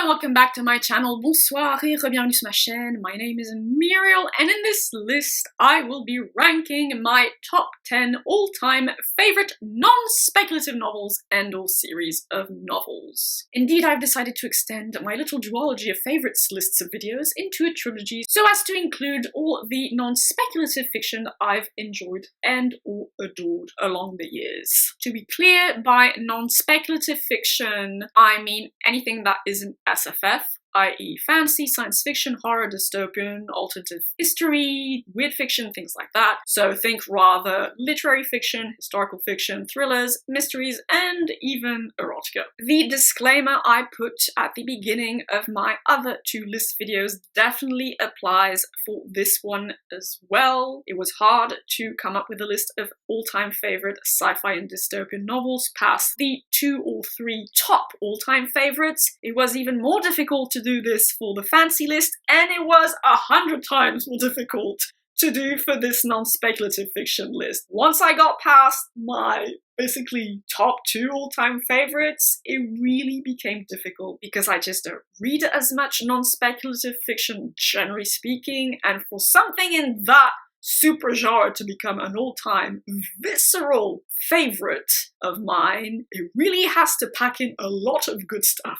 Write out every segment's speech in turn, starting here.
and welcome back to my channel. Bonsoir et bienvenue sur ma chaîne. My name is Muriel, and in this list I will be ranking my top 10 all-time favorite non-speculative novels and or series of novels. Indeed, I've decided to extend my little duology of favorites lists of videos into a trilogy so as to include all the non-speculative fiction I've enjoyed and or adored along the years. To be clear, by non-speculative fiction, I mean anything that isn't SFF, i.e. fantasy, science fiction, horror, dystopian, alternative history, weird fiction, things like that. So think rather literary fiction, historical fiction, thrillers, mysteries, and even erotica. The disclaimer I put at the beginning of my other two list videos definitely applies for this one as well. It was hard to come up with a list of all-time favorite sci-fi and dystopian novels past the 2 or 3 top all-time favorites. It was even more difficult to do this for the fancy list, and it was 100 times more difficult to do for this non-speculative fiction list. Once I got past my basically top 2 all-time favorites, it really became difficult because I just don't read as much non-speculative fiction, generally speaking, and for something in that super genre to become an all-time visceral favorite of mine, it really has to pack in a lot of good stuff.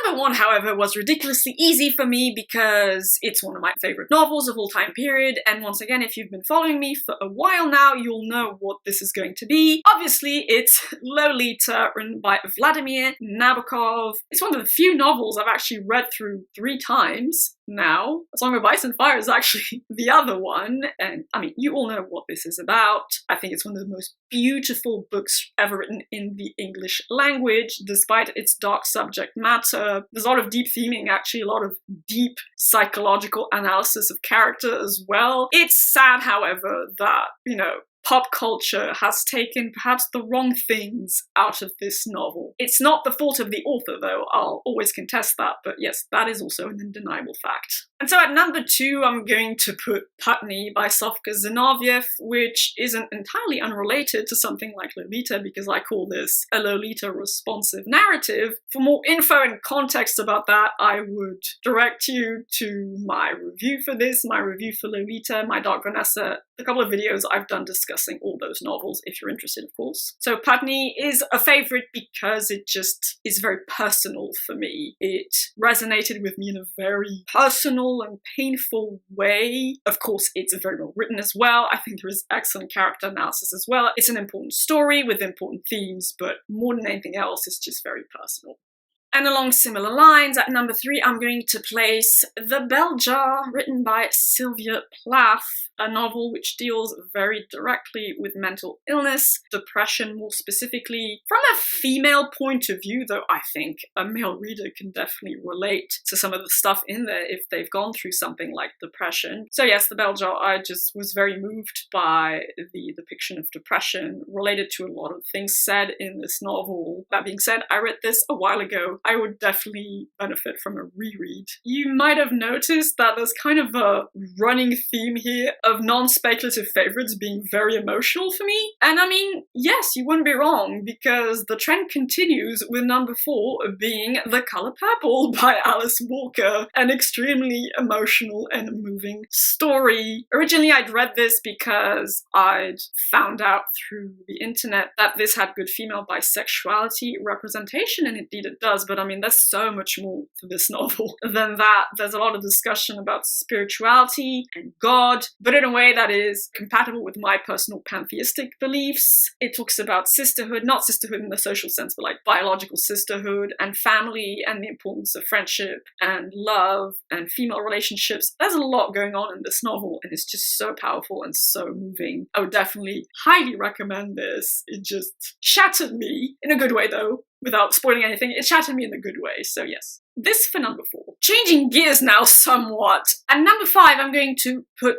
Number 1, however, was ridiculously easy for me because it's one of my favorite novels of all time period, and once again, if you've been following me for a while now, you'll know what this is going to be. Obviously, it's Lolita, written by Vladimir Nabokov. It's one of the few novels I've actually read through 3 times now. A Song of Ice and Fire is actually the other one, and I mean, you all know what this is about. I think it's one of the most beautiful books ever written in the English language, despite its dark subject matter. There's a lot of deep theming, actually, a lot of deep psychological analysis of character as well. It's sad, however, that, pop culture has taken perhaps the wrong things out of this novel. It's not the fault of the author, though, I'll always contest that, but yes, that is also an undeniable fact. And so at number 2, I'm going to put Putney by Sofka Zinoviev, which isn't entirely unrelated to something like Lolita, because I call this a Lolita-responsive narrative. For more info and context about that, I would direct you to my review for this, my review for Lolita, my Dark Vanessa, a couple of videos I've done discussing all those novels, if you're interested, of course. So Putney is a favorite because it just is very personal for me. It resonated with me in a very personal and painful way. Of course, it's very well written as well. I think there is excellent character analysis as well. It's an important story with important themes, but more than anything else, it's just very personal. And along similar lines, at number 3, I'm going to place The Bell Jar, written by Sylvia Plath, a novel which deals very directly with mental illness, depression more specifically, from a female point of view, though I think a male reader can definitely relate to some of the stuff in there if they've gone through something like depression. So yes, The Bell Jar, I just was very moved by the depiction of depression related to a lot of things said in this novel. That being said, I read this a while ago. I would definitely benefit from a reread. You might have noticed that there's kind of a running theme here of non-speculative favorites being very emotional for me. And I mean, yes, you wouldn't be wrong, because the trend continues with number 4 being The Color Purple by Alice Walker, an extremely emotional and moving story. Originally, I'd read this because I'd found out through the internet that this had good female bisexuality representation, and indeed it does, but I mean, there's so much more to this novel than that. There's a lot of discussion about spirituality and God, but in a way that is compatible with my personal pantheistic beliefs. It talks about sisterhood, not sisterhood in the social sense, but like biological sisterhood and family and the importance of friendship and love and female relationships. There's a lot going on in this novel, and it's just so powerful and so moving. I would definitely highly recommend this. It just shattered me, in a good way though, without spoiling anything. It shattered me in a good way, so yes. This for number 4. Changing gears now somewhat. At number 5, I'm going to put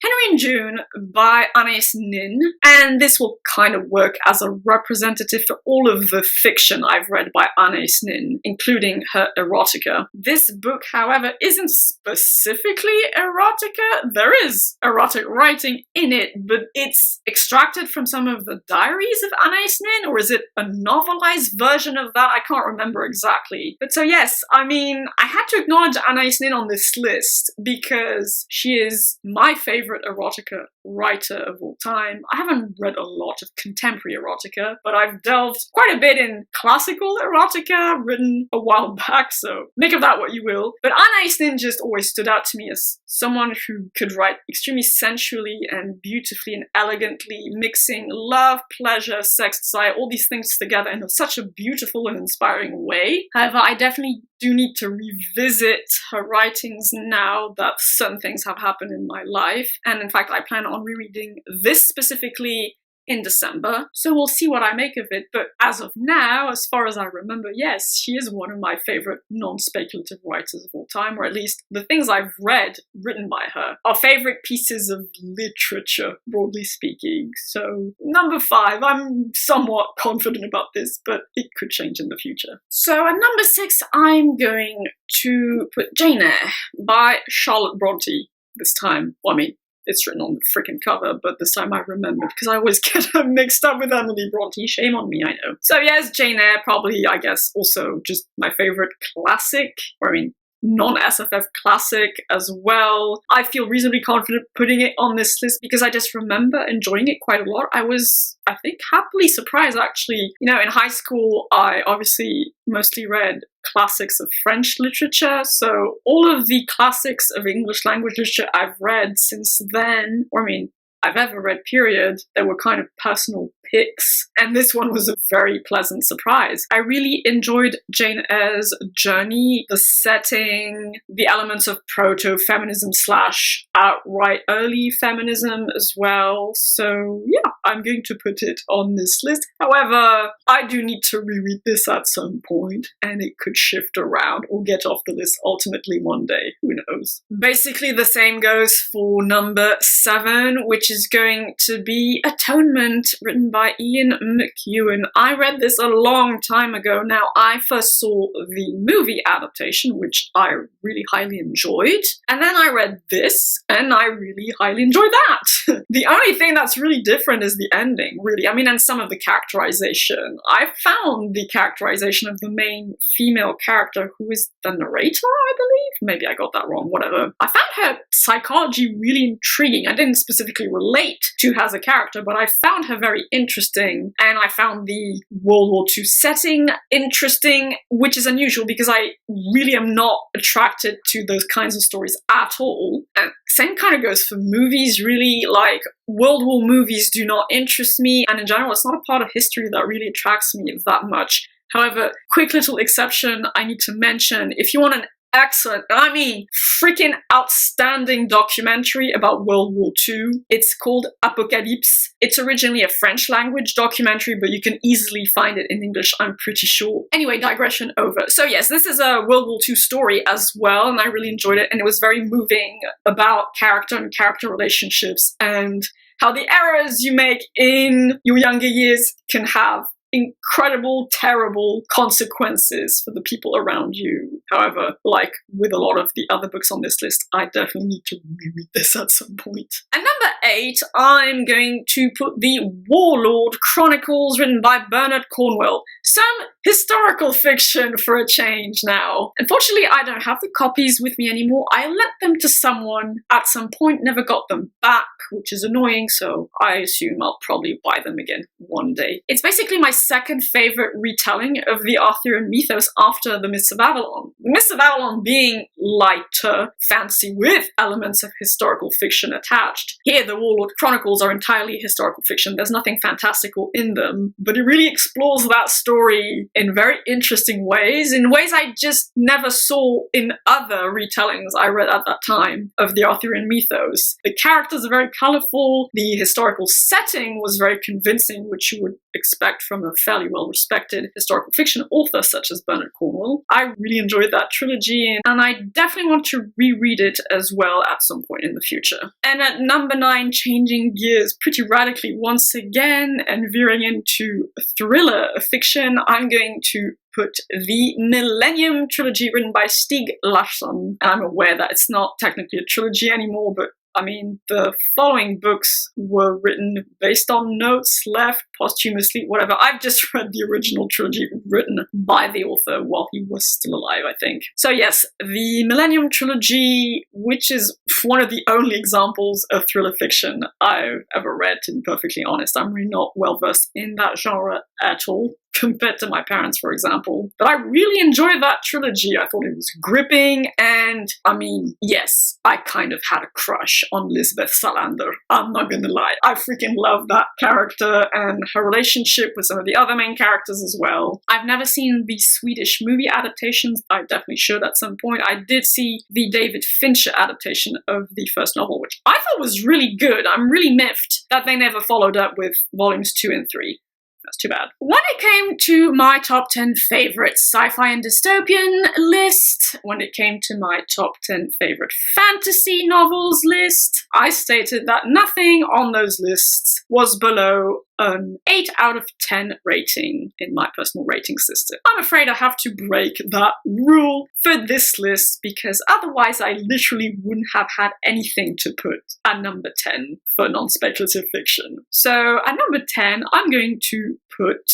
Henry and June by Anais Nin, and this will kind of work as a representative for all of the fiction I've read by Anais Nin, including her erotica. This book, however, isn't specifically erotica. There is erotic writing in it, but it's extracted from some of the diaries of Anais Nin, or is it a novelized version of that? I can't remember exactly. But so yes, I mean, I had to acknowledge Anais Nin on this list because she is my favorite erotica writer of all time. I haven't read a lot of contemporary erotica, but I've delved quite a bit in classical erotica written a while back, so make of that what you will. But Anais Nin just always stood out to me as someone who could write extremely sensually and beautifully and elegantly, mixing love, pleasure, sex, desire, all these things together in such a beautiful and inspiring way. However, I definitely do need to revisit her writings now that certain things have happened in my life. And in fact, I plan on rereading this specifically in December, so we'll see what I make of it. But as of now, as far as I remember, yes, she is one of my favorite non-speculative writers of all time, or at least the things I've read written by her are favorite pieces of literature, broadly speaking. So number 5, I'm somewhat confident about this, but it could change in the future. So at number 6, I'm going to put Jane Eyre by Charlotte Bronte this time. Well, I mean, it's written on the freaking cover, but this time I remembered because I always get her mixed up with Emily Bronte. Shame on me, I know. So yes, Jane Eyre, probably, I guess, also just my favorite classic, or I mean, non-SFF classic as well. I feel reasonably confident putting it on this list because I just remember enjoying it quite a lot. I was, I think, happily surprised actually. You know, in high school, I obviously mostly read classics of French literature, so all of the classics of English language literature I've read since then, or I mean, I've ever read, period, they were kind of personal picks, and this one was a very pleasant surprise. I really enjoyed Jane Eyre's journey, the setting, the elements of proto-feminism / outright early feminism as well, so yeah, I'm going to put it on this list. However, I do need to reread this at some point, and it could shift around or get off the list ultimately one day, who knows. Basically the same goes for number 7, which is going to be Atonement, written by Ian McEwan. I read this a long time ago now. I first saw the movie adaptation, which I really highly enjoyed, and then I read this, and I really highly enjoyed that. The only thing that's really different is the ending, really. I mean, and some of the characterization. I found the characterization of the main female character, who is the narrator, I believe? Maybe I got that wrong, whatever. I found her psychology really intriguing. I didn't specifically relate to her as a character, but I found her very interesting, and I found the World War II setting interesting, which is unusual because I really am not attracted to those kinds of stories at all. And same kind of goes for movies, really. Like, World War movies do not interest me, and in general, it's not a part of history that really attracts me that much. However, quick little exception I need to mention, if you want an excellent, and I mean freaking outstanding documentary about World War II. It's called Apocalypse. It's originally a French language documentary, but you can easily find it in English, I'm pretty sure. Anyway, digression over. So yes, this is a World War II story as well, and I really enjoyed it, and it was very moving about character and character relationships, and how the errors you make in your younger years can have incredible, terrible consequences for the people around you. However, like with a lot of the other books on this list, I definitely need to reread this at some point. And number 8, I'm going to put the Warlord Chronicles, written by Bernard Cornwell. Some historical fiction for a change now. Unfortunately, I don't have the copies with me anymore. I lent them to someone at some point, never got them back, which is annoying, so I assume I'll probably buy them again one day. It's basically my second favorite retelling of the Arthurian mythos after The Mists of Avalon. The Mists of Avalon being lighter, fancy, with elements of historical fiction attached. Here, the Warlord Chronicles are entirely historical fiction. There's nothing fantastical in them, but it really explores that story in very interesting ways, in ways I just never saw in other retellings I read at that time of the Arthurian mythos. The characters are very colourful, the historical setting was very convincing, which you would expect from a fairly well-respected historical fiction author such as Bernard Cornwell. I really enjoyed that trilogy, and I definitely want to reread it as well at some point in the future. And at number 9, changing gears pretty radically once again and veering into thriller fiction, I'm going to put the Millennium Trilogy written by Stieg Larsson. And I'm aware that it's not technically a trilogy anymore, but I mean, the following books were written based on notes left posthumously, whatever. I've just read the original trilogy written by the author while he was still alive, I think. So yes, the Millennium Trilogy, which is one of the only examples of thriller fiction I've ever read, to be perfectly honest. I'm really not well versed in that genre at all, compared to my parents, for example. But I really enjoyed that trilogy. I thought it was gripping, and I mean, yes, I kind of had a crush on Lisbeth Salander. I'm not gonna lie. I freaking love that character and her relationship with some of the other main characters as well. I've never seen the Swedish movie adaptations. I definitely should at some point. I did see the David Fincher adaptation of the first novel, which I thought was really good. I'm really miffed that they never followed up with volumes 2 and 3. That's too bad. When it came to my top 10 favorite sci-fi and dystopian list, when it came to my top 10 favorite fantasy novels list, I stated that nothing on those lists was below an 8 out of 10 rating in my personal rating system. I'm afraid I have to break that rule for this list because otherwise I literally wouldn't have had anything to put at number 10 for non-speculative fiction. So at number 10, I'm going to put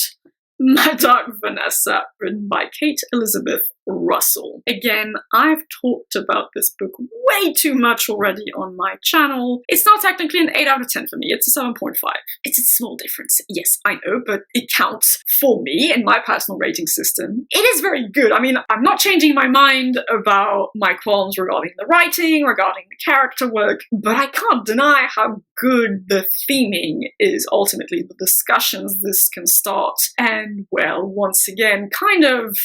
My Dark Vanessa, written by Kate Elizabeth Russell. Again, I've talked about this book way too much already on my channel. It's not technically an 8 out of 10 for me, it's a 7.5. It's a small difference, yes, I know, but it counts for me in my personal rating system. It is very good. I mean, I'm not changing my mind about my qualms regarding the writing, regarding the character work, but I can't deny how good the theming is ultimately, the discussions this can start. And, well, once again, kind of,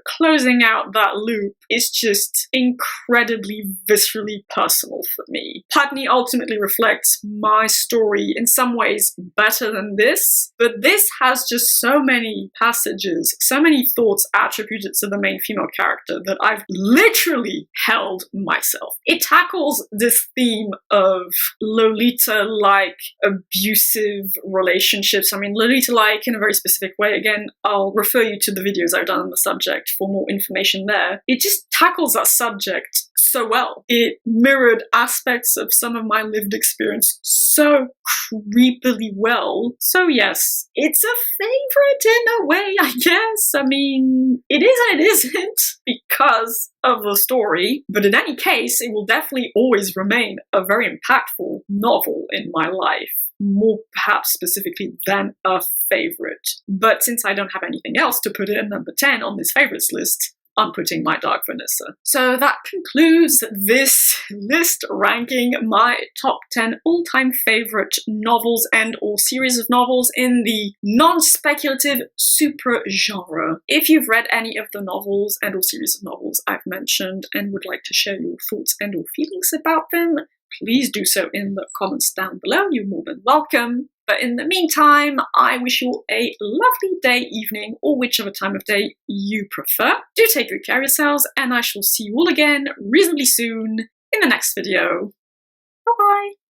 closing out that loop is just incredibly viscerally personal for me. Putney ultimately reflects my story in some ways better than this, but this has just so many passages, so many thoughts attributed to the main female character that I've literally held myself. It tackles this theme of Lolita-like abusive relationships. I mean, Lolita-like in a very specific way. Again, I'll refer you to the videos I've done on the subject for more information there. It just tackles that subject so well. It mirrored aspects of some of my lived experience so creepily well. So yes, it's a favorite in a way, I guess. I mean, it is and it isn't because of the story, but in any case, it will definitely always remain a very impactful novel in my life. More perhaps specifically than a favorite. But since I don't have anything else to put in number 10 on this favorites list, I'm putting My Dark Vanessa. So that concludes this list ranking my top 10 all-time favorite novels and or series of novels in the non-speculative super-genre. If you've read any of the novels and or series of novels I've mentioned and would like to share your thoughts and or feelings about them, please do so in the comments down below. You're more than welcome. But in the meantime, I wish you a lovely day, evening, or whichever time of day you prefer. Do take good care of yourselves, and I shall see you all again reasonably soon in the next video. Bye-bye!